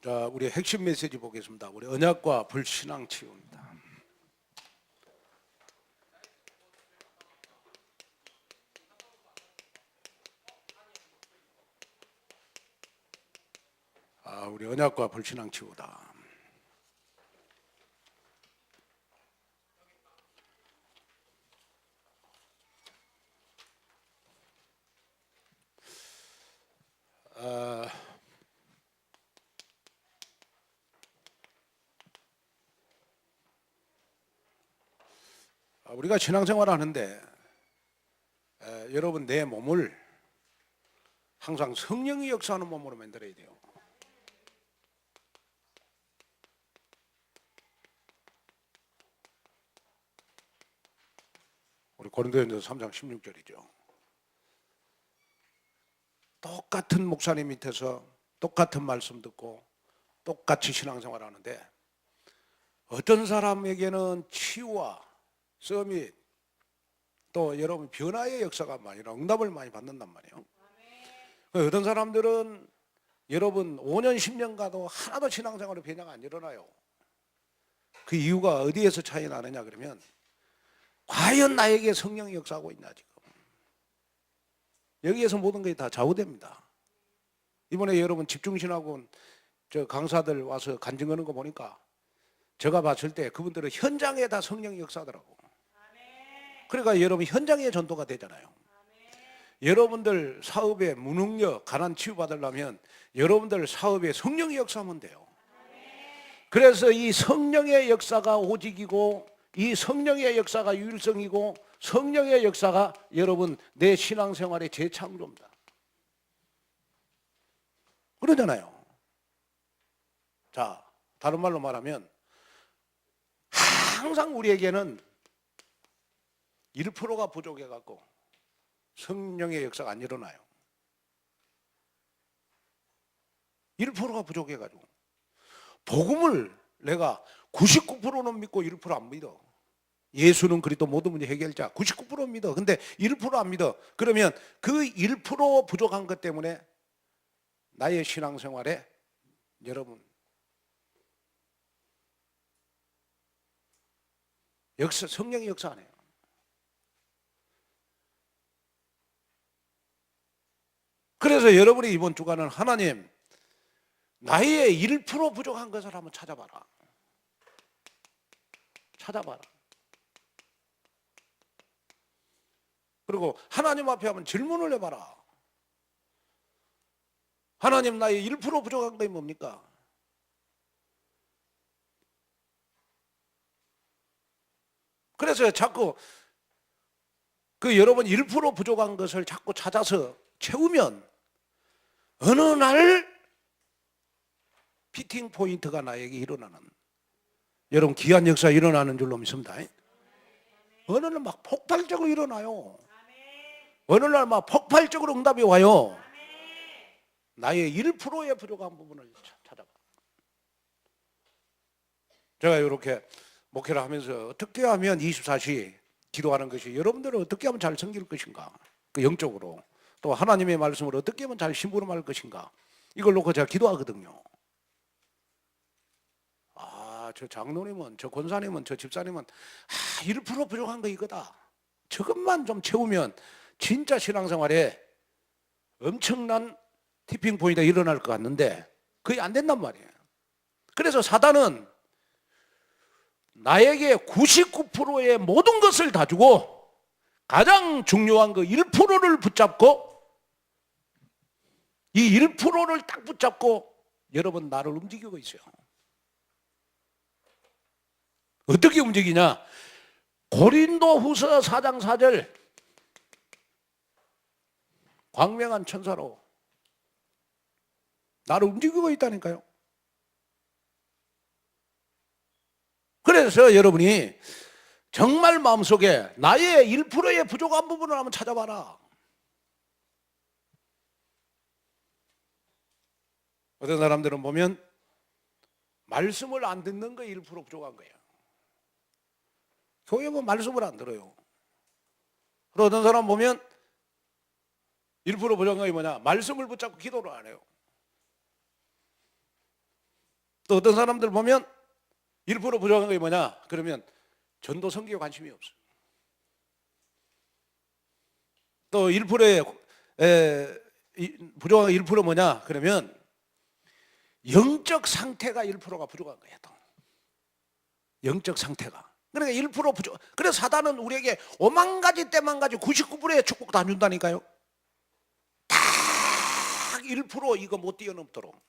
자, 우리 핵심 메시지 보겠습니다. 우리 언약과 불신앙 치유입니다. 우리 언약과 불신앙 치유다. 우리가 신앙생활을 하는데 여러분 내 몸을 항상 성령이 역사하는 몸으로 만들어야 돼요. 우리 고린도전서 3장 16절이죠. 똑같은 목사님 밑에서 똑같은 말씀 듣고 똑같이 신앙생활을 하는데 어떤 사람에게는 치유와 서밋 또 여러분 변화의 역사가 많이 응답을 많이 받는단 말이에요. 어떤 사람들은 여러분 5년 10년 가도 하나도 신앙생활의 변화가 안 일어나요. 그 이유가 어디에서 차이 나느냐 그러면 과연 나에게 성령이 역사하고 있나 지금. 여기에서 모든 것이 다 좌우됩니다. 이번에 여러분 집중신학원 저 강사들 와서 간증하는 거 보니까 제가 봤을 때 그분들은 현장에 다 성령이 역사하더라고. 그러니까 여러분 현장에 전도가 되잖아요. 여러분들 사업에 무능력, 가난 치유받으려면 여러분들 사업에 성령의 역사하면 돼요. 그래서 이 성령의 역사가 오직이고 이 성령의 역사가 유일성이고 성령의 역사가 여러분 내 신앙생활의 재창조입니다. 그러잖아요. 자, 다른 말로 말하면 항상 우리에게는 1%가 부족해갖고 성령의 역사가 안 일어나요. 1%가 부족해가지고 복음을 내가 99%는 믿고 1%안 믿어. 예수는 그리스도 모든 문제 해결자 99% 믿어. 근데 1%안 믿어. 그러면 그 1% 부족한 것 때문에 나의 신앙생활에 여러분 성령의 역사 안 해요. 그래서 여러분이 이번 주간은 하나님 나의 1% 부족한 것을 한번 찾아봐라. 찾아봐라. 그리고 하나님 앞에 한번 질문을 해봐라. 하나님 나의 1% 부족한 것이 뭡니까? 그래서 자꾸 그 여러분 1% 부족한 것을 자꾸 찾아서 채우면 어느 날 피팅 포인트가 나에게 일어나는 여러분 귀한 역사 일어나는 줄로 믿습니다. 어느 날 막 폭발적으로 일어나요. 어느 날 막 폭발적으로 응답이 와요. 나의 1%의 부족한 부분을 찾아봐. 제가 이렇게 목회를 하면서 어떻게 하면 24시 기도하는 것이 여러분들은 어떻게 하면 잘 섬길 것인가, 그 영적으로 또 하나님의 말씀을 어떻게 하면 잘 심부름할 것인가, 이걸 놓고 제가 기도하거든요. 저 장로님은, 저 권사님은, 저 집사님은 1% 부족한 거 이거다. 저것만 좀 채우면 진짜 신앙생활에 엄청난 티핑 포인트가 일어날 것 같는데 그게 안 된단 말이에요. 그래서 사단은 나에게 99%의 모든 것을 다 주고 가장 중요한 그 1%를 붙잡고 이 1%를 딱 붙잡고 여러분 나를 움직이고 있어요. 어떻게 움직이냐? 고린도후서 4장 4절 광명한 천사로 나를 움직이고 있다니까요. 그래서 여러분이 정말 마음속에 나의 1%의 부족한 부분을 한번 찾아봐라. 어떤 사람들은 보면 말씀을 안 듣는 거 1% 부족한 거예요. 교회 보면 말씀을 안 들어요. 그리고 어떤 사람 보면 1% 부족한 게 뭐냐? 말씀을 붙잡고 기도를 안 해요. 또 어떤 사람들 보면 1% 부족한 게 뭐냐? 그러면 전도 선교에 관심이 없어요. 또 1%의 부족한 1% 뭐냐? 그러면 영적 상태가 1%가 부족한 거예요. 또. 영적 상태가. 그러니까 1% 부족. 그래서 사단은 우리에게 5만 가지 때만 가지 99%의 축복 다 준다니까요. 딱 1% 이거 못 뛰어넘도록.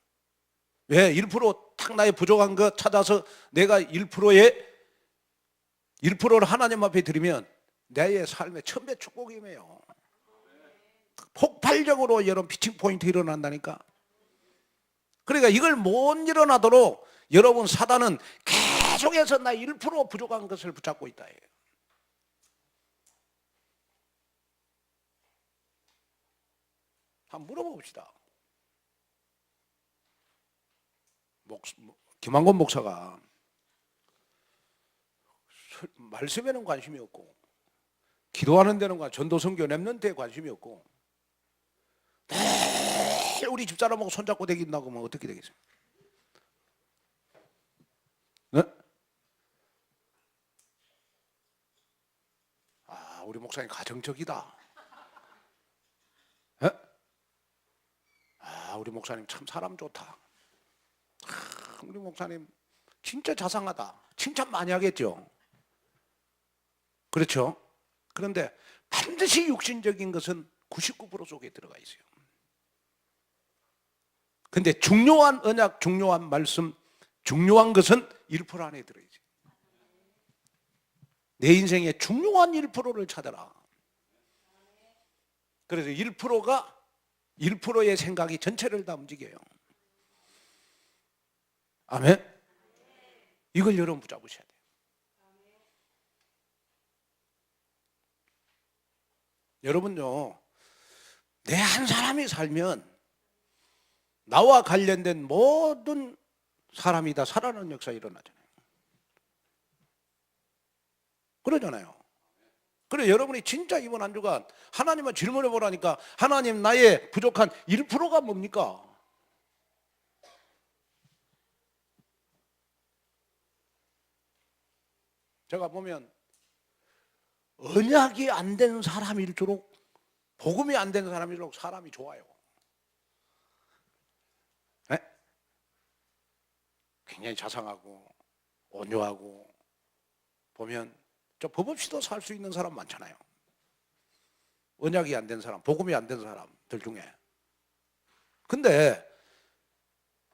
왜? 1%딱 나의 부족한 거 찾아서 내가 1%를 하나님 앞에 드리면 내 삶의 1000배 축복이에요. 폭발적으로 여러분 피칭 포인트 일어난다니까. 그러니까 이걸 못 일어나도록 여러분 사단은 계속해서 나 1% 부족한 것을 붙잡고 있다. 한번 물어봅시다. 김한권 목사가 말씀에는 관심이 없고 기도하는 데는 전도 선교 랩런트에 관심이 없고 매일 우리 집사람하고 손잡고 다닌다고 하면 어떻게 되겠어요? 네? 아, 우리 목사님 가정적이다. 네? 아, 우리 목사님 참 사람 좋다. 아, 우리 목사님 진짜 자상하다. 칭찬 많이 하겠죠. 그렇죠? 그런데 반드시 육신적인 것은 99% 속에 들어가 있어요. 근데 중요한 언약, 중요한 말씀, 중요한 것은 1% 안에 들어있어요. 내 인생의 중요한 1%를 찾아라. 그래서 1%의 생각이 전체를 다 움직여요. 아멘? 이걸 여러분 붙잡으셔야 돼요. 여러분요, 내 한 사람이 살면 나와 관련된 모든 사람이 다 살아나는 역사가 일어나잖아요. 그러잖아요. 그래 여러분이 진짜 이번 한 주간 하나님을 질문해 보라니까 하나님 나의 부족한 1%가 뭡니까? 제가 보면 언약이 안 된 사람일수록 복음이 안 된 사람일수록 사람이 좋아요. 네? 굉장히 자상하고 온유하고 보면 저 법 없이도 살 수 있는 사람 많잖아요. 언약이 안 된 사람, 복음이 안 된 사람들 중에. 근데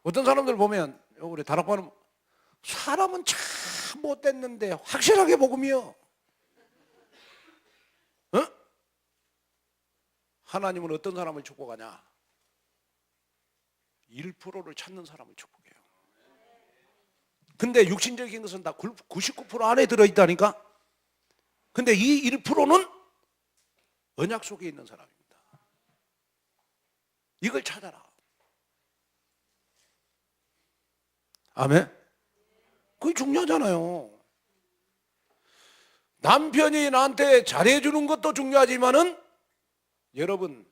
어떤 사람들 보면 우리 다락방은 사람은 참 못됐는데 확실하게 복음이요. 어? 하나님은 어떤 사람을 축복하냐? 1%를 찾는 사람을 축복해요. 근데 육신적인 것은 다 99% 안에 들어있다니까? 근데 이 1%는 언약 속에 있는 사람입니다. 이걸 찾아라. 아멘? 그게 중요하잖아요. 남편이 나한테 잘해주는 것도 중요하지만은 여러분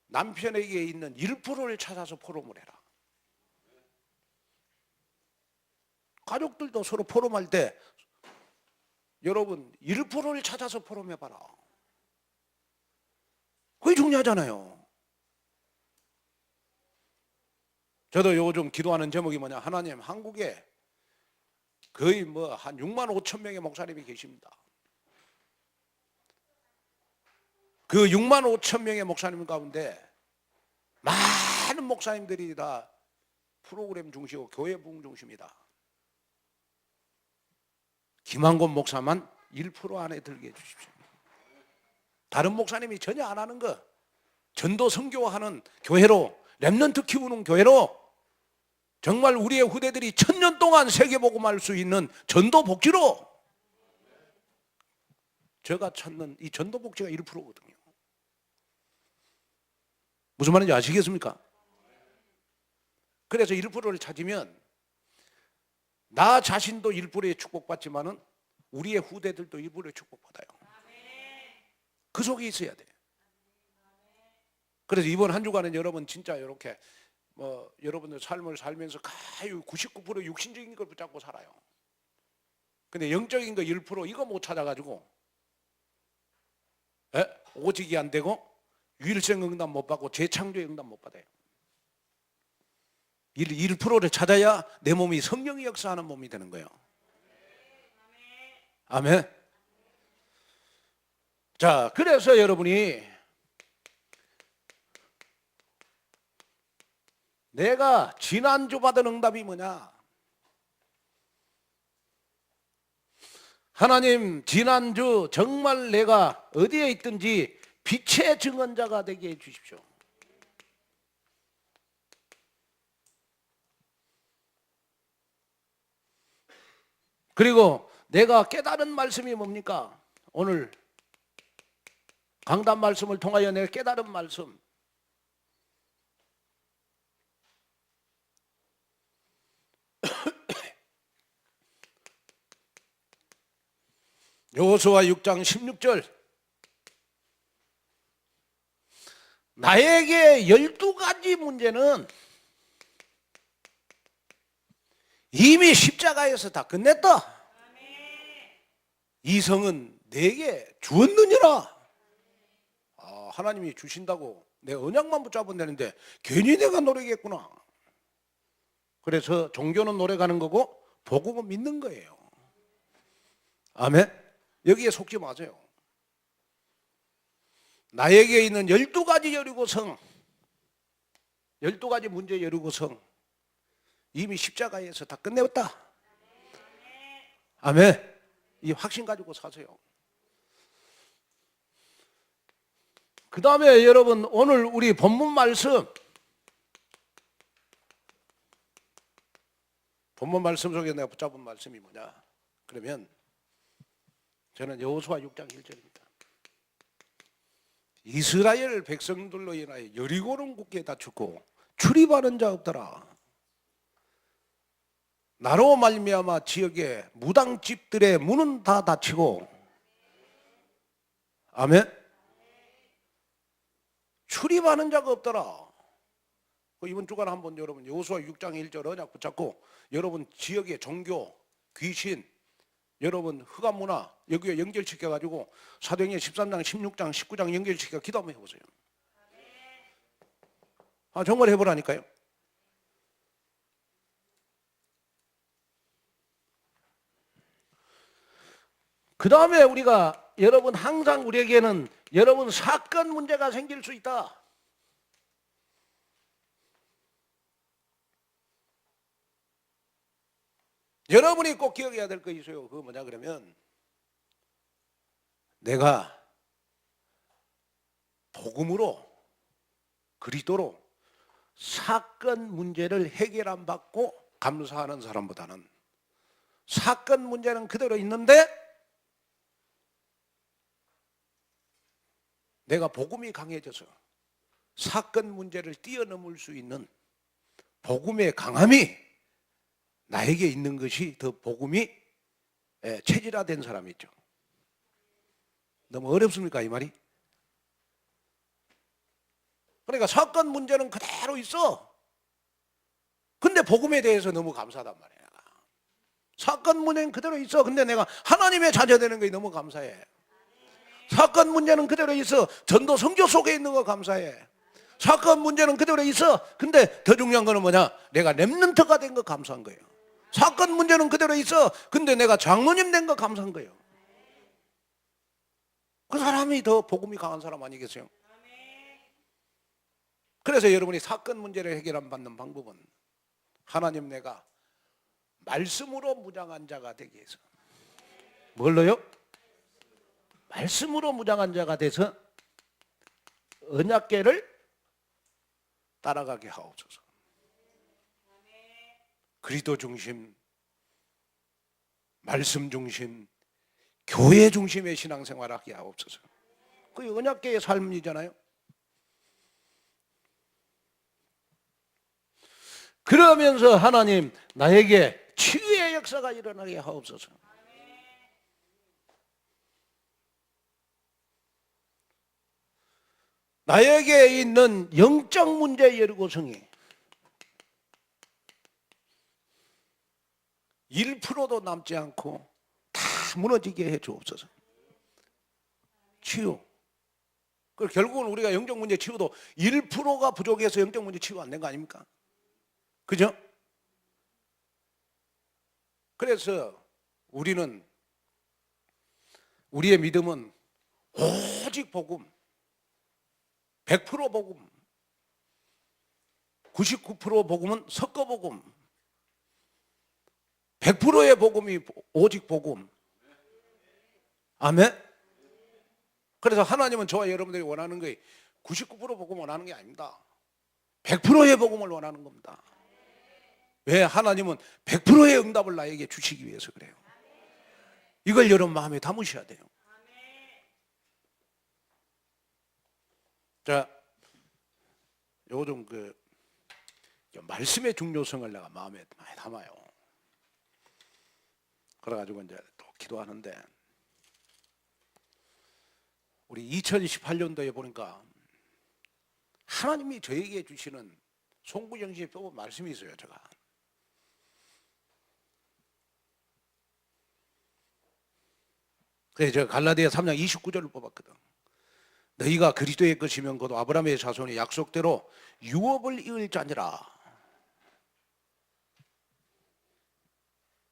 남편에게 있는 1%를 찾아서 포럼을 해라. 가족들도 서로 포럼할 때 여러분 1%를 찾아서 포럼해봐라. 그게 중요하잖아요. 저도 요즘 기도하는 제목이 뭐냐, 하나님 한국에 거의 뭐 한 6만 5천 명의 목사님이 계십니다. 그 6만 5천 명의 목사님 가운데 많은 목사님들이 다 프로그램 중심이고 교회 부흥 중심이다. 김한권 목사만 1% 안에 들게 해주십시오. 다른 목사님이 전혀 안 하는 거, 전도 선교하는 교회로, 렘넌트 키우는 교회로 정말 우리의 후대들이 1000년 동안 세계복음할 수 있는 전도 복지로, 제가 찾는 이 전도 복지가 1%거든요. 무슨 말인지 아시겠습니까? 그래서 1%를 찾으면 나 자신도 1%의 축복받지만은 우리의 후대들도 1%의 축복받아요. 그 속에 있어야 돼. 그래서 이번 한 주간은 여러분 진짜 이렇게 뭐 여러분들 삶을 살면서 가요 99% 육신적인 걸 붙잡고 살아요. 근데 영적인 거 1% 이거 못 찾아가지고 오직이 안 되고 유일성 응답 못 받고 재창조의 응답 못 받아요. 1%를 찾아야 내 몸이 성령이 역사하는 몸이 되는 거예요. 아멘. 자, 그래서 여러분이 내가 지난주 받은 응답이 뭐냐? 하나님, 지난주 정말 내가 어디에 있든지 빛의 증언자가 되게 해 주십시오. 그리고 내가 깨달은 말씀이 뭡니까? 오늘 강단 말씀을 통하여 내가 깨달은 말씀. 여호수아 6장 16절. 나에게 12가지 문제는 이미 십자가에서 다 끝냈다. 이성은 내게 주었느니라. 하나님이 주신다고 내 언약만 붙잡으면 되는데 괜히 내가 노력했구나. 그래서 종교는 노력하는 거고 복음은 믿는 거예요. 아멘. 여기에 속지 마세요. 나에게 있는 12가지 여리고성, 12가지 문제 여리고성 이미 십자가에서 다 끝내었다. 아멘. 이 확신 가지고 사세요. 그 다음에 여러분 오늘 우리 본문 말씀 속에 내가 붙잡은 말씀이 뭐냐? 그러면 저는 여호수아 6장 1절입니다. 이스라엘 백성들로 인하여 여리고는 굳게 닫혔고 출입하는 자 없더라. 나로 말미암아 지역의 무당집들의 문은 다 닫히고, 아멘. 출입하는 자가 없더라. 이번 주간 한번 여러분 여호수아 6장 1절 언약 붙잡고 여러분 지역의 종교, 귀신, 여러분 흑암 문화 여기에 연결시켜가지고 사도행전 13장, 16장, 19장 연결시켜 기도 한번 해보세요. 정말 해보라니까요. 그 다음에 우리가 여러분 항상 우리에게는 여러분 사건 문제가 생길 수 있다. 여러분이 꼭 기억해야 될 거 있어요. 그거 뭐냐 그러면 내가 복음으로 그리스도로 사건 문제를 해결 안 받고 감사하는 사람보다는 사건 문제는 그대로 있는데 내가 복음이 강해져서 사건 문제를 뛰어넘을 수 있는 복음의 강함이 나에게 있는 것이 더 복음이 체질화된 사람이죠. 너무 어렵습니까 이 말이? 그러니까 사건 문제는 그대로 있어. 근데 복음에 대해서 너무 감사하단 말이야. 사건 문제는 그대로 있어. 근데 내가 하나님의 자녀 되는 게 너무 감사해. 사건 문제는 그대로 있어. 전도 선교 속에 있는 거 감사해. 사건 문제는 그대로 있어. 근데 더 중요한 거는 뭐냐? 내가 렘넌트가 된 거 감사한 거예요. 사건 문제는 그대로 있어. 근데 내가 장로님 된 거 감사한 거예요. 그 사람이 더 복음이 강한 사람 아니겠어요? 그래서 여러분이 사건 문제를 해결 받는 방법은 하나님 내가 말씀으로 무장한 자가 되게 해서 뭘로요? 말씀으로 무장한 자가 돼서 언약궤를 따라가게 하옵소서. 그리스도 중심, 말씀 중심, 교회 중심의 신앙생활을 하게 하옵소서. 그게 언약궤의 삶이잖아요. 그러면서 하나님 나에게 치유의 역사가 일어나게 하옵소서. 나에게 있는 영적 문제 여리고성이 1%도 남지 않고 다 무너지게 해 주옵소서. 치유. 그 결국은 우리가 영적 문제 치유도 1%가 부족해서 영적 문제 치유 안 된 거 아닙니까? 그죠? 그래서 우리는, 우리의 믿음은 오직 복음, 100% 복음, 99% 복음은 섞어 복음, 100%의 복음이 오직 복음. 아멘. 그래서 하나님은 저와 여러분들이 원하는 게 99% 복음 원하는 게 아닙니다. 100%의 복음을 원하는 겁니다. 왜? 하나님은 100%의 응답을 나에게 주시기 위해서 그래요. 이걸 여러분 마음에 담으셔야 돼요. 자, 요즘 말씀의 중요성을 내가 마음에 많이 담아요. 그래가지고 이제 또 기도하는데, 우리 2018년도에 보니까 하나님이 저에게 주시는 송구정신에 뽑은 말씀이 있어요. 제가 그래서 제가 갈라디아 3장 29절을 뽑았거든. 너희가 그리스도의 것이면 곧 아브라함의 자손의 약속대로 유업을 이을 자니라.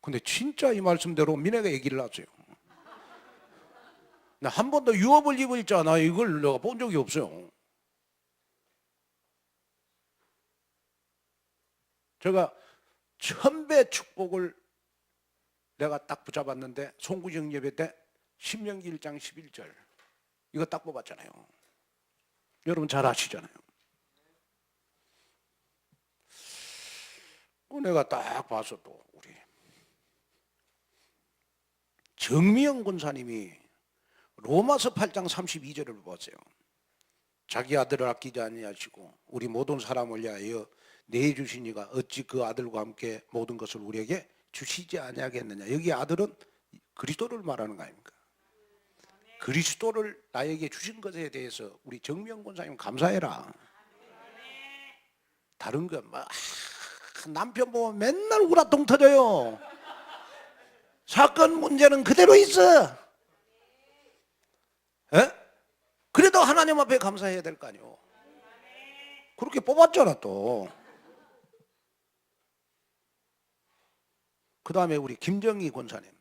근데 진짜 이 말씀대로 민혜가 얘기를 하세요. 나 한 번도 유업을 입을 자나 이걸 내가 본 적이 없어요. 제가 1000배 축복을 내가 딱 붙잡았는데, 송구정 예배 때 신명기 1장 11절 이거 딱 뽑았잖아요. 여러분 잘 아시잖아요. 내가 딱 봐서 또 우리 정미영 권사님이 로마서 8장 32절을 보세요. 자기 아들을 아끼지 아니하시고 우리 모든 사람을 위하여 내주신 이가 어찌 그 아들과 함께 모든 것을 우리에게 주시지 아니하겠느냐. 여기 아들은 그리스도를 말하는 거 아닙니까? 그리스도를 나에게 주신 것에 대해서 우리 정미영 권사님 감사해라. 다른 거 남편 보면 맨날 우라통 터져요. 사건 문제는 그대로 있어. 에? 그래도 하나님 앞에 감사해야 될 거 아니에요. 그렇게 뽑았잖아 또. 그 다음에 우리 김정희 권사님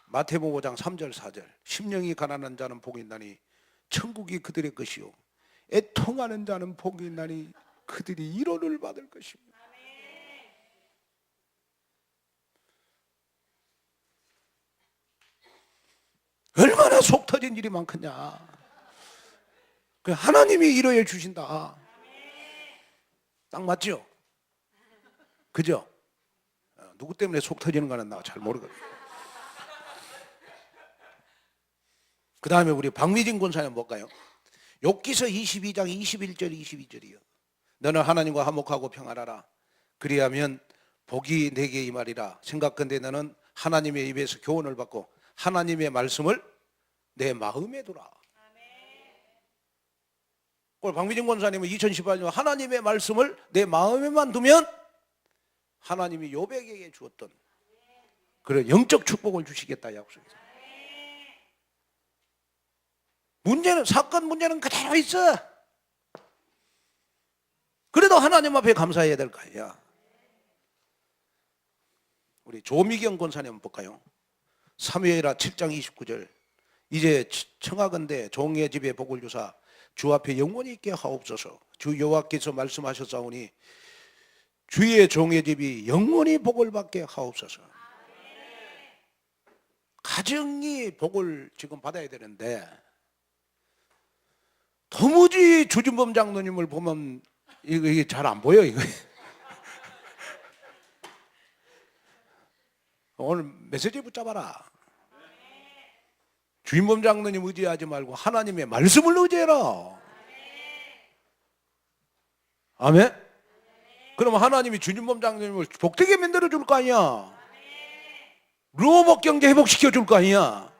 마태복음 5장 3절 4절 심령이 가난한 자는 복이 있나니 천국이 그들의 것이요 애통하는 자는 복이 있나니 그들이 위로를 받을 것입니다. 얼마나 속 터진 일이 많겠냐. 하나님이 위로해 주신다. 딱 맞죠? 그죠? 누구 때문에 속 터지는 거는 나 잘 모르거든요. 그 다음에 우리 박미진 권사님 볼까요? 욥기서 22장 21절 22절이요. 너는 하나님과 화목하고 평안하라. 그리하면 복이 내게 임하리라. 생각건대 너는 하나님의 입에서 교훈을 받고 하나님의 말씀을 내 마음에 두라. 박미진 권사님은 2018년 하나님의 말씀을 내 마음에만 두면 하나님이 욥에게 주었던 그런 영적 축복을 주시겠다 약속이죠. 문제는 사건 문제는 그대로 있어. 그래도 하나님 앞에 감사해야 될 거 아니야. 우리 조미경 권사님 볼까요? 사무엘하 7장 29절 이제 청하건대 종의 집에 복을 주사 주 앞에 영원히 있게 하옵소서. 주 여호와께서 말씀하셨사오니 주의 종의 집이 영원히 복을 받게 하옵소서. 가정이 복을 지금 받아야 되는데 도무지 주진범 장로님을 보면 이게 잘 안 보여. 이거 오늘 메시지 붙잡아라. 주인범 장로님 의지하지 말고 하나님의 말씀을 의지해라. 아멘. 그러면 하나님이 주인범 장로님을 복되게 만들어 줄 거 아니야. 로봇 경제 회복시켜 줄 거 아니야.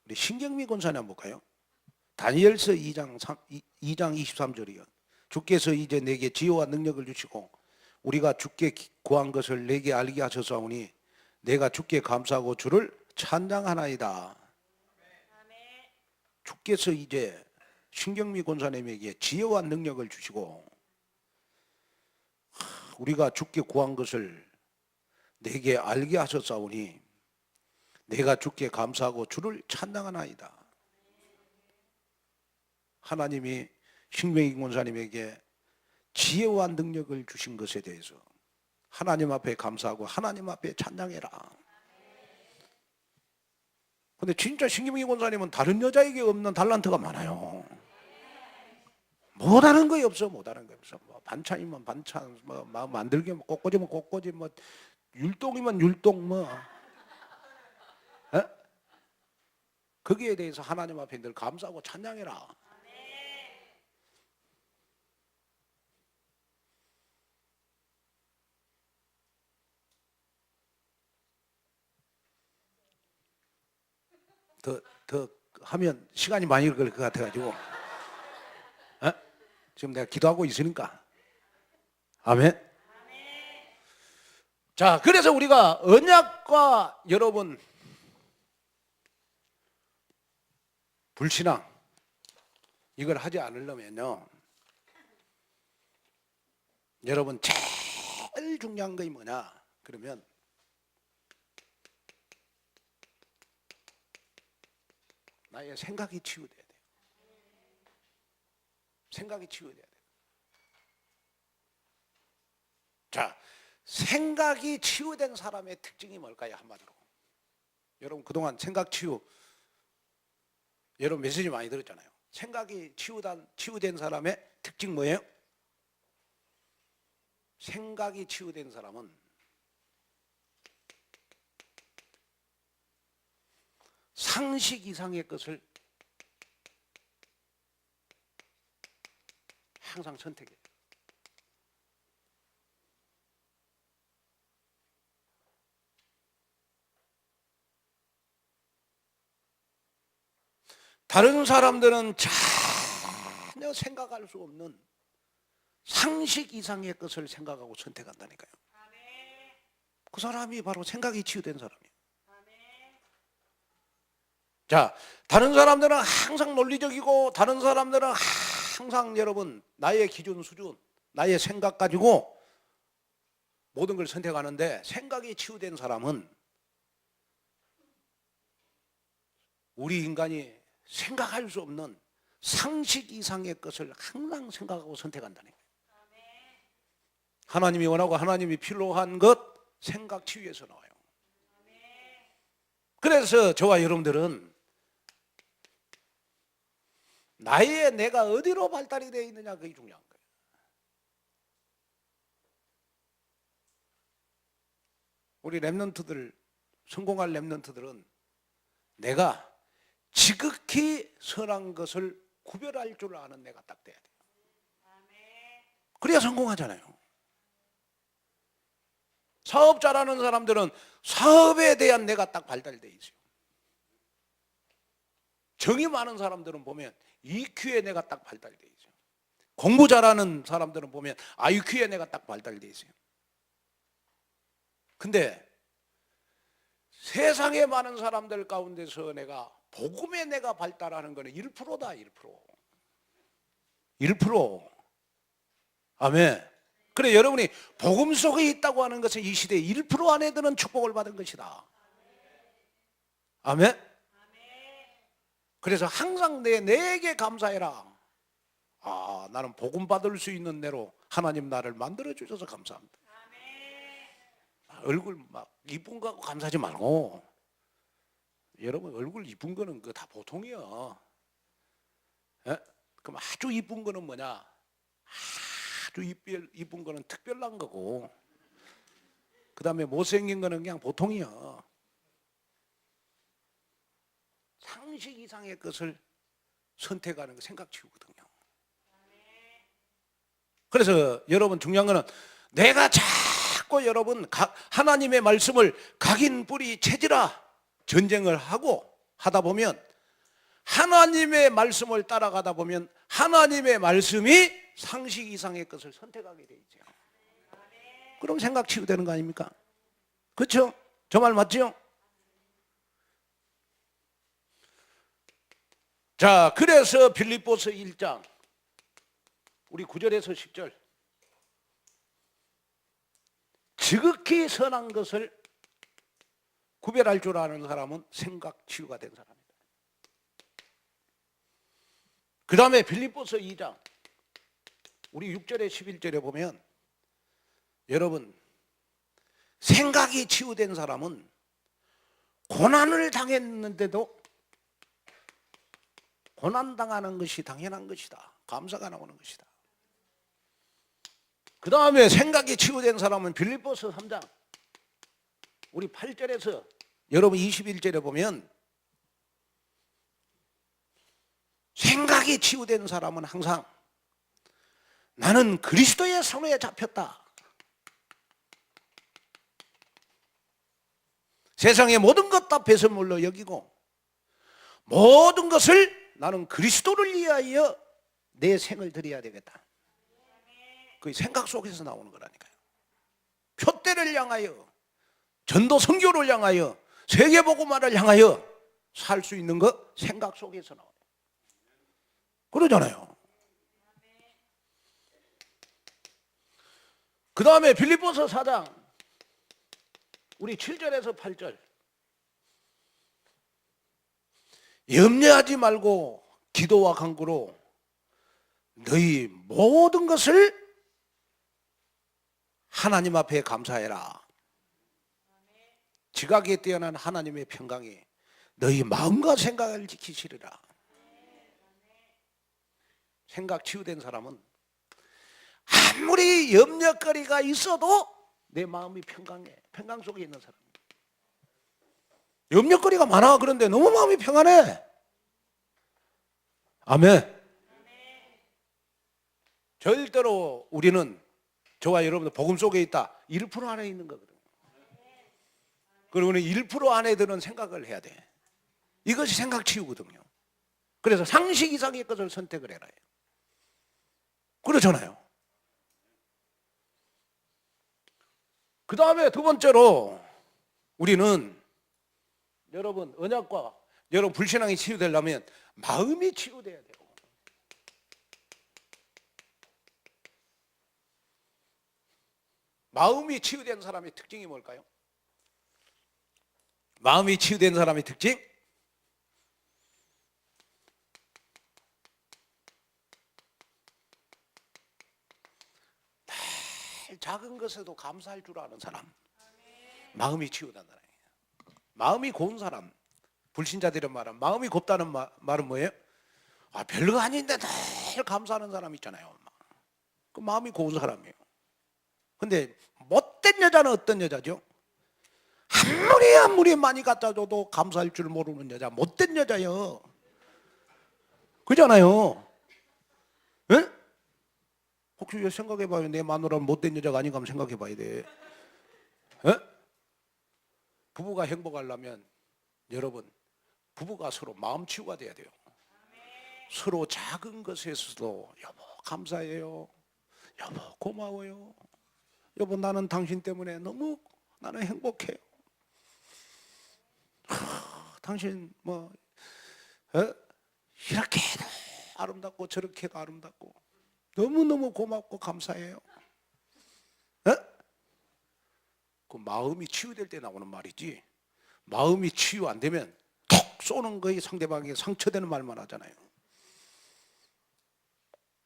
우리 신경미 권사님 한번 볼까요? 다니엘서 2장 23절이요. 주께서 이제 내게 지혜와 능력을 주시고 우리가 주께 구한 것을 내게 알게 하셨사오니 내가 주께 감사하고 주를 찬양하나이다. 주께서 이제 신경미 권사님에게 지혜와 능력을 주시고 우리가 주께 구한 것을 내게 알게 하셨사오니 내가 주께 감사하고 주를 찬양하나이다. 하나님이 신경미 권사님에게 지혜와 능력을 주신 것에 대해서 하나님 앞에 감사하고 하나님 앞에 찬양해라. 근데 진짜 신경미 권사님은 다른 여자에게 없는 달란트가 많아요. 못하는 거이 없어. 못하는 거 없어. 뭐 반찬이면 반찬, 뭐 만들기면 꽃꽂이면 꽃꽂이, 뭐 율동이면 율동, 뭐 거기에 대해서 하나님 앞에 늘 감사하고 찬양해라. 더 하면 시간이 많이 걸릴 것 같아가지고 지금 내가 기도하고 있으니까. 아멘. 자, 그래서 우리가 언약과 여러분 불신앙 이걸 하지 않으려면요, 여러분 제일 중요한 것이 뭐냐 그러면 나의 생각이 치유돼야 돼요. 생각이 치유돼야 돼요. 자, 생각이 치유된 사람의 특징이 뭘까요? 한마디로. 여러분 그동안 생각 치유 여러분 메시지 많이 들었잖아요. 생각이 치유된 사람의 특징 뭐예요? 생각이 치유된 사람은 상식 이상의 것을 항상 선택해요. 다른 사람들은 전혀 생각할 수 없는 상식 이상의 것을 생각하고 선택한다니까요. 그 사람이 바로 생각이 치유된 사람이에요. 자, 다른 사람들은 항상 논리적이고 다른 사람들은 항상 여러분 나의 기준 수준, 나의 생각 가지고 모든 걸 선택하는데 생각이 치유된 사람은 우리 인간이 생각할 수 없는 상식 이상의 것을 항상 생각하고 선택한다는 거예요. 하나님이 원하고 하나님이 필요한 것 생각 치유에서 나와요. 그래서 저와 여러분들은 나의 내가 어디로 발달이 되어 있느냐 그게 중요한 거예요. 우리 렘넌트들 성공할 렘넌트들은 내가 지극히 선한 것을 구별할 줄 아는 내가 딱 돼야 돼요. 그래야 성공하잖아요. 사업 잘하는 사람들은 사업에 대한 내가 딱 발달되어 있어요. 정이 많은 사람들은 보면 EQ에 내가 딱 발달되어 있어요. 공부 잘하는 사람들은 보면 IQ에 내가 딱 발달되어 있어요. 근데 세상에 많은 사람들 가운데서 내가 복음에 내가 발달하는 거는 1%다. 1%. 아멘. 그래 여러분이 복음 속에 있다고 하는 것은 이 시대에 1% 안에 드는 축복을 받은 것이다. 아멘. 그래서 항상 내게 감사해라. 아, 나는 복음 받을 수 있는 대로 하나님 나를 만들어 주셔서 감사합니다. 얼굴 막 이쁜 거 감사하지 말고, 여러분 얼굴 이쁜 거는 그 다 보통이야. 예? 그럼 아주 이쁜 거는 뭐냐? 아주 이쁜 거는 특별한 거고, 그 다음에 못생긴 거는 그냥 보통이야. 상식 이상의 것을 선택하는 거 생각 치우거든요. 그래서 여러분 중요한 거는 내가 자꾸 여러분 하나님의 말씀을 각인 뿌리 체질화 전쟁을 하고 하다 보면 하나님의 말씀을 따라가다 보면 하나님의 말씀이 상식 이상의 것을 선택하게 되죠. 그럼 생각 치유되는 거 아닙니까? 그렇죠? 저 말 맞죠? 자, 그래서 빌립보서 1장 우리 9절에서 10절, 지극히 선한 것을 구별할 줄 아는 사람은 생각 치유가 된 사람이다. 그 다음에 빌립보서 2장 우리 6절에 11절에 보면, 여러분, 생각이 치유된 사람은 고난을 당했는데도 고난당하는 것이 당연한 것이다, 감사가 나오는 것이다. 그 다음에 생각이 치유된 사람은 빌립보서 3장 우리 8절에서 여러분 21절에 보면, 생각이 치유된 사람은 항상 나는 그리스도의 손에 잡혔다, 세상의 모든 것 다 배설물로 여기고 모든 것을 나는 그리스도를 위하여 내 생을 드려야 되겠다. 그 생각 속에서 나오는 거라니까요. 표대를 향하여, 전도 선교를 향하여, 세계복음화를 향하여 살 수 있는 거 생각 속에서 나와요. 그러잖아요. 그 다음에 빌립보서 4장 우리 7절에서 8절, 염려하지 말고 기도와 간구로 너희 모든 것을 하나님 앞에 감사해라. 지각에 뛰어난 하나님의 평강이 너희 마음과 생각을 지키시리라. 생각 치유된 사람은 아무리 염려거리가 있어도 내 마음이 평강해. 평강 속에 있는 사람. 염려거리가 많아. 그런데 너무 마음이 평안해. 아멘. 절대로 우리는, 저와 여러분들 복음 속에 있다, 1% 안에 있는 거거든요. 그리고 1% 안에 드는 생각을 해야 돼. 이것이 생각 치유거든요. 그래서 상식 이상의 것을 선택을 해라. 그렇잖아요. 그 다음에 두 번째로 우리는, 여러분, 언약과 여러분 불신앙이 치유되려면 마음이 치유돼야 돼요. 마음이 치유된 사람의 특징이 뭘까요? 마음이 치유된 사람의 특징? 작은 것에도 감사할 줄 아는 사람, 마음이 치유된다는 거예요. 마음이 고운 사람, 불신자들의 말은 마음이 곱다는 말은 뭐예요? 별거 아닌데 늘 감사하는 사람 있잖아요. 그 마음이 고운 사람이에요. 근데 못된 여자는 어떤 여자죠? 아무리 많이 갖다 줘도 감사할 줄 모르는 여자, 못된 여자요. 그잖아요. 응? 혹시 생각해봐요. 내 마누라는 못된 여자가 아닌가 한번 생각해봐야 돼. 에? 부부가 행복하려면 여러분, 부부가 서로 마음 치유가 돼야 돼요. 서로 작은 것에서도 여보 감사해요, 여보 고마워요, 여보 나는 당신 때문에 너무 나는 행복해요, 당신 뭐 이렇게도 아름답고 저렇게도 아름답고 너무너무 고맙고 감사해요. 그 마음이 치유될 때 나오는 말이지, 마음이 치유 안 되면 톡 쏘는 거에 상대방에게 상처되는 말만 하잖아요.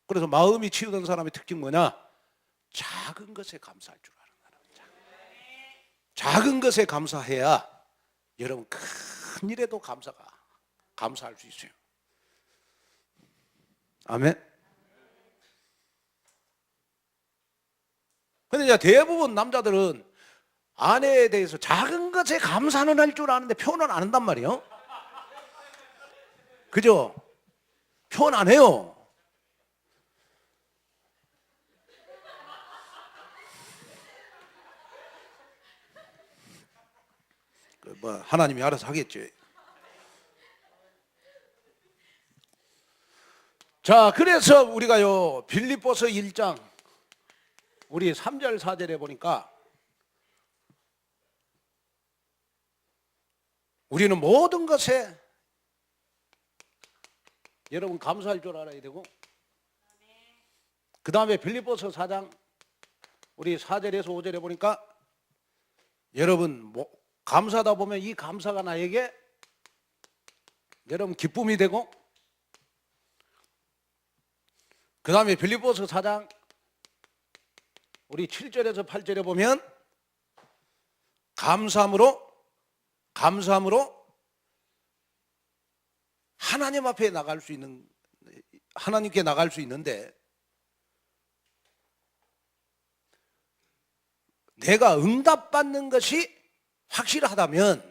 그래서 마음이 치유된 사람의 특징 뭐냐? 작은 것에 감사할 줄 아는 사람. 작은 것에 감사해야 여러분 큰 일에도 감사할 수 있어요. 아멘. 근데 이제 대부분 남자들은 아내에 대해서 작은 것에 감사는 할 줄 아는데 표현은 안 한단 말이에요. 그죠? 표현 안 해요. 하나님이 알아서 하겠죠. 자, 그래서 우리가요 빌립보서 1장 우리 3절 4절에 보니까 우리는 모든 것에 여러분 감사할 줄 알아야 되고, 그 다음에 빌립보서 4장 우리 4절에서 5절에 보니까 여러분 감사하다 보면 이 감사가 나에게 여러분 기쁨이 되고, 그 다음에 빌립보서 4장 우리 7절에서 8절에 보면 감사함으로 하나님 앞에 나갈 수 있는, 하나님께 나갈 수 있는데, 내가 응답받는 것이 확실하다면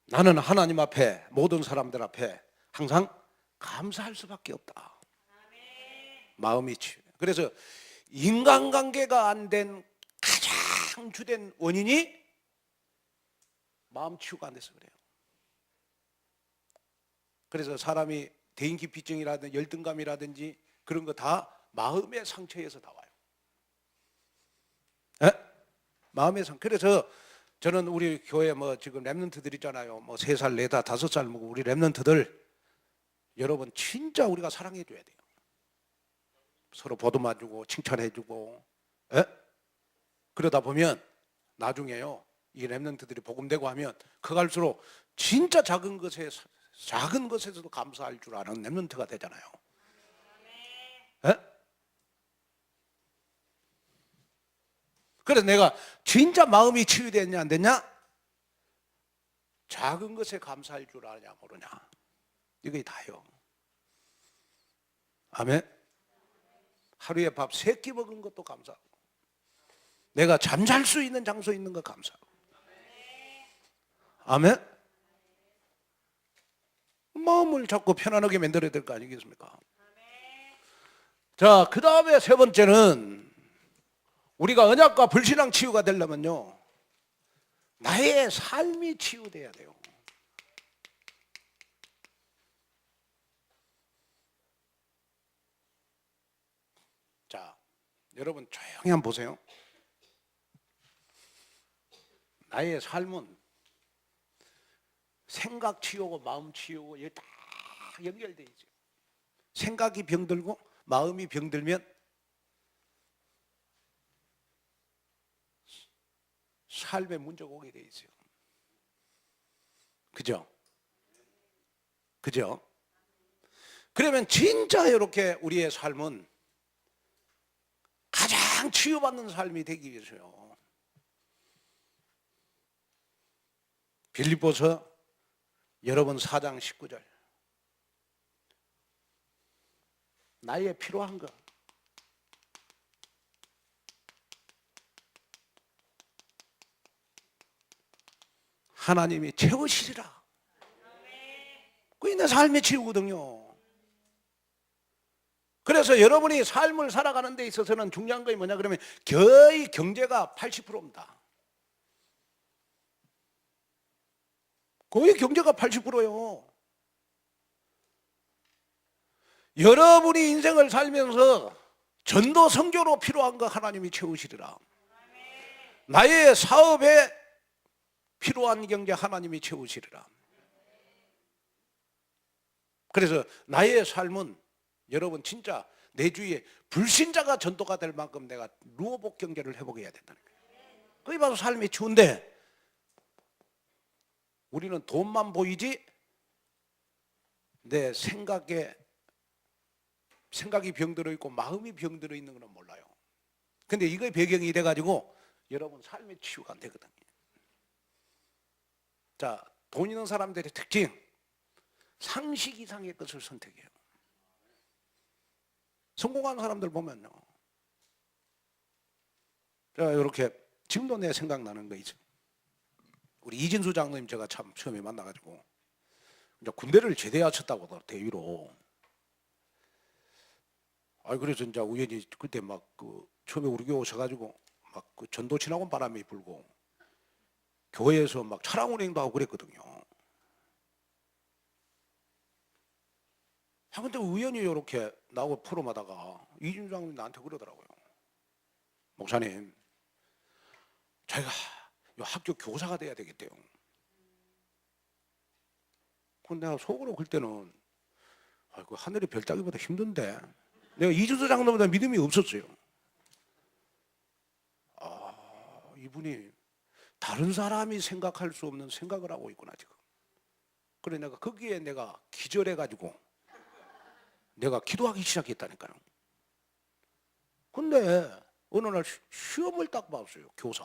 나는 하나님 앞에 모든 사람들 앞에 항상 감사할 수밖에 없다. 마음이 치유. 그래서 인간관계가 안 된 가장 주된 원인이 마음 치유가 안 돼서 그래요. 그래서 사람이 대인기피증이라든지 열등감이라든지 그런 거 다 마음의 상처에서 나와요. 에? 마음의 상처. 그래서 저는 우리 교회 지금 랩런트들 있잖아요. 3살, 4살, 5살 먹고 우리 랩런트들 여러분 진짜 우리가 사랑해 줘야 돼요. 서로 보듬어 주고 칭찬해 주고. 그러다 보면 나중에요 이 랩런트들이 복음되고 하면 커갈수록 진짜 작은 것에서도 감사할 줄 아는 랩런트가 되잖아요. 그래서 내가 진짜 마음이 치유됐냐 안 됐냐? 작은 것에 감사할 줄 아냐 모르냐, 이게 다요. 아멘. 하루에 밥 3끼 먹은 것도 감사하고, 내가 잠잘 수 있는 장소에 있는 거 감사하고. 아멘. 마음을 자꾸 편안하게 만들어야 될 거 아니겠습니까? 자, 그 다음에 3번째는 우리가 언약과 불신앙 치유가 되려면요 나의 삶이 치유돼야 돼요. 자, 여러분 조용히 한번 보세요. 나의 삶은 생각 치유고 마음 치유고 이게 다 연결돼 있죠. 생각이 병들고 마음이 병들면 삶에 문제가 오게 돼 있어요. 그죠? 그러면 진짜 이렇게 우리의 삶은 가장 치유받는 삶이 되기 위해서요 빌립보서 여러분 4장 19절 나의 필요한 것 하나님이 채우시리라. 그게 내 삶의 치유거든요. 그래서 여러분이 삶을 살아가는 데 있어서는 중요한 것이 뭐냐 그러면 거의 경제가 80%입니다. 거의 경제가 80%예요. 여러분이 인생을 살면서 전도 선교로 필요한 거 하나님이 채우시리라. 나의 사업에 필요한 경제 하나님이 채우시리라. 그래서 나의 삶은 여러분 진짜 내 주위에 불신자가 전도가 될 만큼 내가 루어복 경제를 회복해야 된다는 거예요. 그게 바로 삶이 치유인데 우리는 돈만 보이지 내 생각이 병들어 있고 마음이 병들어 있는 건 몰라요. 근데 이거의 배경이 돼가지고 여러분 삶의 치유가 안 되거든요. 자, 돈 있는 사람들의 특징 상식 이상의 것을 선택해요. 성공한 사람들 보면요 제가 이렇게 지금도 내 생각나는 거 있죠. 우리 이진수 장로님 제가 참 처음에 만나가지고 이제 군대를 제대하셨다고 대위로. 그래서 이제 우연히 그때 막 처음에 우리 교회 오셔가지고 막 전도 지나고 바람이 불고 교회에서 막 차량 운행도 하고 그랬거든요. 근데 우연히 이렇게 나하고 포럼하다가 이준주 장로님 나한테 그러더라고요. 목사님, 자기가 이 학교 교사가 돼야 되겠대요. 근데 내가 속으로 그때는 그 하늘의 별 따기보다 힘든데, 내가 이준수 장로보다 믿음이 없었어요. 이분이 다른 사람이 생각할 수 없는 생각을 하고 있구나 지금. 그래 내가 거기에 내가 기절해가지고 내가 기도하기 시작했다니까요. 근데 어느 날 시험을 딱 봤어요. 교사.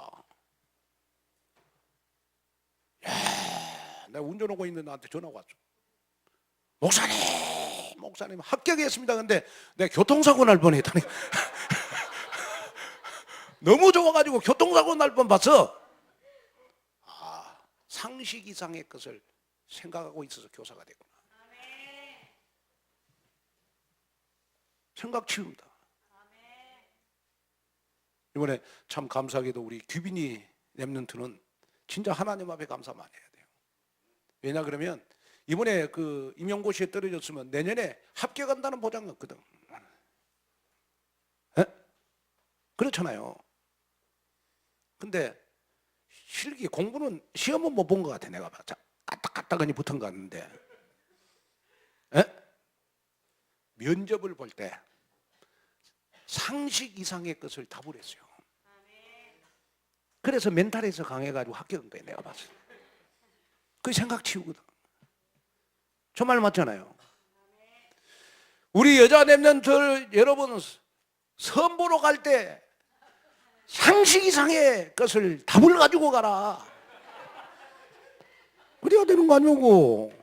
야, 내가 운전하고 있는 나한테 전화가 왔어. 목사님 합격했습니다. 근데 내가 교통사고 날 뻔했다니. 너무 좋아가지고 교통사고 날 뻔 봤어. 상식 이상의 것을 생각하고 있어서 교사가 되구나. 생각 치웁니다. 이번에 참 감사하게도 우리 규빈이 랩런트는 진짜 하나님 앞에 감사만 해야 돼요. 왜냐 그러면 이번에 그 임용고시에 떨어졌으면 내년에 합격한다는 보장이 없거든. 에? 그렇잖아요. 근데 실기 공부는 시험은 못 본 것 같아. 내가 봐. 까딱까딱하니 붙은 것 같은데 면접을 볼 때 상식 이상의 것을 답을 했어요. 그래서 멘탈에서 강해가지고 합격한 거예요. 내가 봤을 때. 그 생각 치우거든. 저 말 맞잖아요. 우리 여자 랩런트들 여러분 선보러 갈 때 상식 이상의 것을 답을 가지고 가라. 그래야 되는 거 아니고.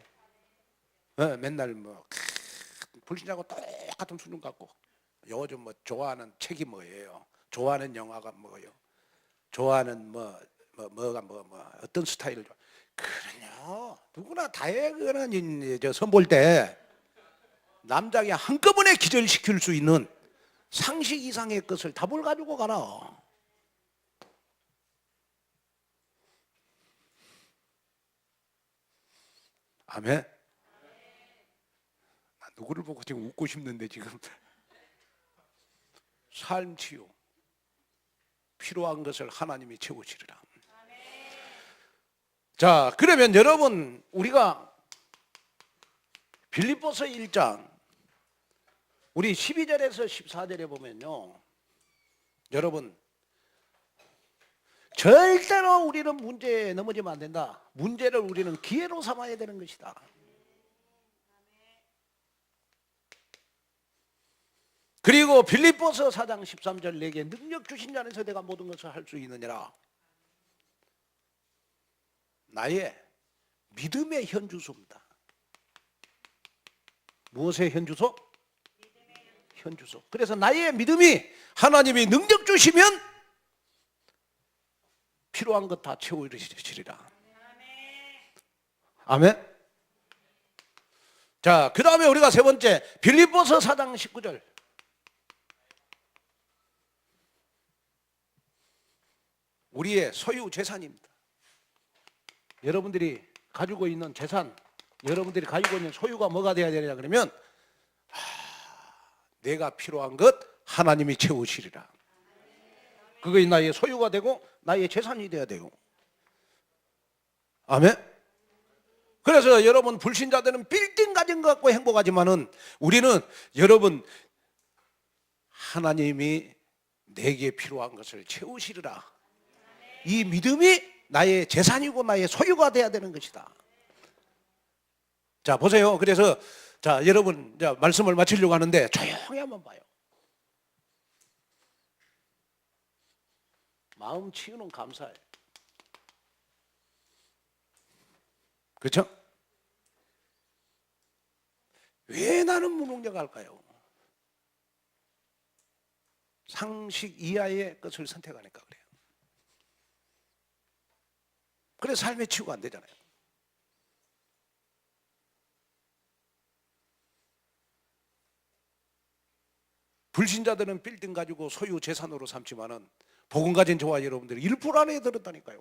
맨날 뭐 불신자고 똑같은 수능 갖고 요즘 뭐 좋아하는 책이 뭐예요? 좋아하는 영화가 뭐예요? 좋아하는 뭐가 어떤 스타일을 좋아? 그러냐? 누구나 다양한 저 선볼 때 남자가 한꺼번에 기절시킬 수 있는 상식 이상의 것을 답을 가지고 가라. 아멘. 나 누구를 보고 지금 웃고 싶는데 지금 삶 치유 필요한 것을 하나님이 채우시리라. 자, 그러면 여러분 우리가 빌립보서 1장 우리 12절에서 14절에 보면요, 여러분 절대로 우리는 문제에 넘어지면 안 된다. 문제를 우리는 기회로 삼아야 되는 것이다. 그리고 빌립보서 4장 13절 내게 능력 주신 자 안에서 내가 모든 것을 할 수 있느니라. 나의 믿음의 현주소입니다. 무엇의 현주소? 현주소. 그래서 나의 믿음이 하나님이 능력 주시면 필요한 것 다 채워주시리라. 아멘. 자, 그 다음에 우리가 세 번째 빌립보서 4장 19절. 우리의 소유 재산입니다. 여러분들이 가지고 있는 재산, 여러분들이 가지고 있는 소유가 뭐가 되어야 되냐 그러면 내가 필요한 것 하나님이 채우시리라. 그것이 나의 소유가 되고 나의 재산이 되어야 되고. 아멘. 그래서 여러분 불신자들은 빌딩 가진 것 갖고 행복하지만은 우리는 여러분 하나님이 내게 필요한 것을 채우시리라. 이 믿음이 나의 재산이고 나의 소유가 돼야 되는 것이다. 자, 보세요. 그래서 자, 여러분 이제 말씀을 마치려고 하는데 조용히 한번 봐요. 마음 치유는 감사해. 그렇죠? 왜 나는 무능력할까요? 상식 이하의 것을 선택하니까 그래요. 그래서 삶의 치유가 안 되잖아요. 불신자들은 빌딩 가지고 소유 재산으로 삼지만은 복음 가진 저와 여러분들이 1% 안에 들었다니까요.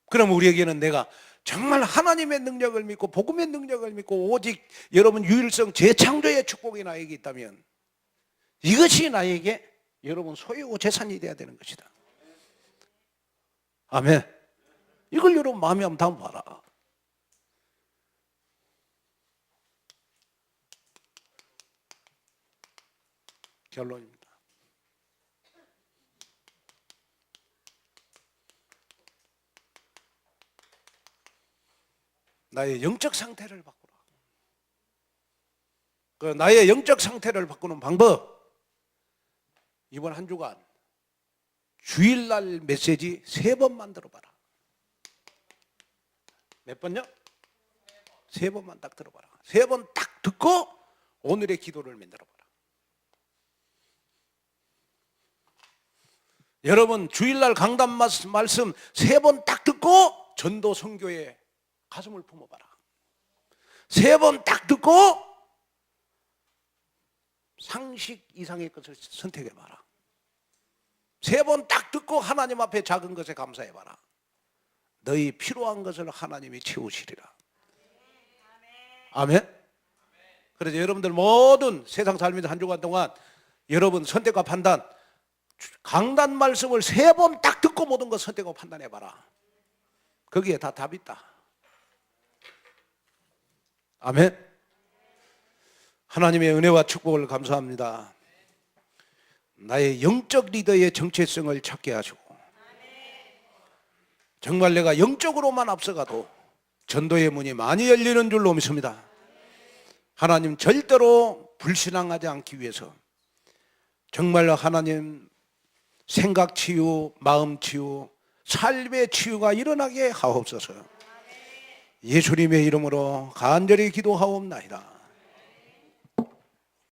그럼 우리에게는 내가 정말 하나님의 능력을 믿고 복음의 능력을 믿고 오직 여러분 유일성 재창조의 축복이 나에게 있다면 이것이 나에게 여러분 소유고 재산이 되어야 되는 것이다. 아멘. 이걸 여러분 마음에 한번 담아봐라. 결론입니다. 나의 영적 상태를 바꾸라. 그 나의 영적 상태를 바꾸는 방법, 이번 한 주간 주일날 메시지 3번만 들어봐라. 몇 번요? 3번만 딱 들어봐라. 3번 딱 듣고 오늘의 기도를 만들어봐라. 여러분 주일날 강단 말씀 3번 딱 듣고 전도 선교에 가슴을 품어봐라. 3번 딱 듣고 상식 이상의 것을 선택해봐라. 3번 딱 듣고 하나님 앞에 작은 것에 감사해봐라. 너희 필요한 것을 하나님이 채우시리라. 아멘. 그래서 여러분들 모든 세상 살면서 한 주간 동안 여러분 선택과 판단, 강단 말씀을 3번 딱 듣고 모든 것 선택하고 판단해봐라. 거기에 다 답이 있다. 아멘. 하나님의 은혜와 축복을 감사합니다. 나의 영적 리더의 정체성을 찾게 하시고 정말 내가 영적으로만 앞서가도 전도의 문이 많이 열리는 줄로 믿습니다. 하나님 절대로 불신앙하지 않기 위해서 정말로 하나님 생각 치유, 마음 치유, 삶의 치유가 일어나게 하옵소서. 예수님의 이름으로 간절히 기도하옵나이다.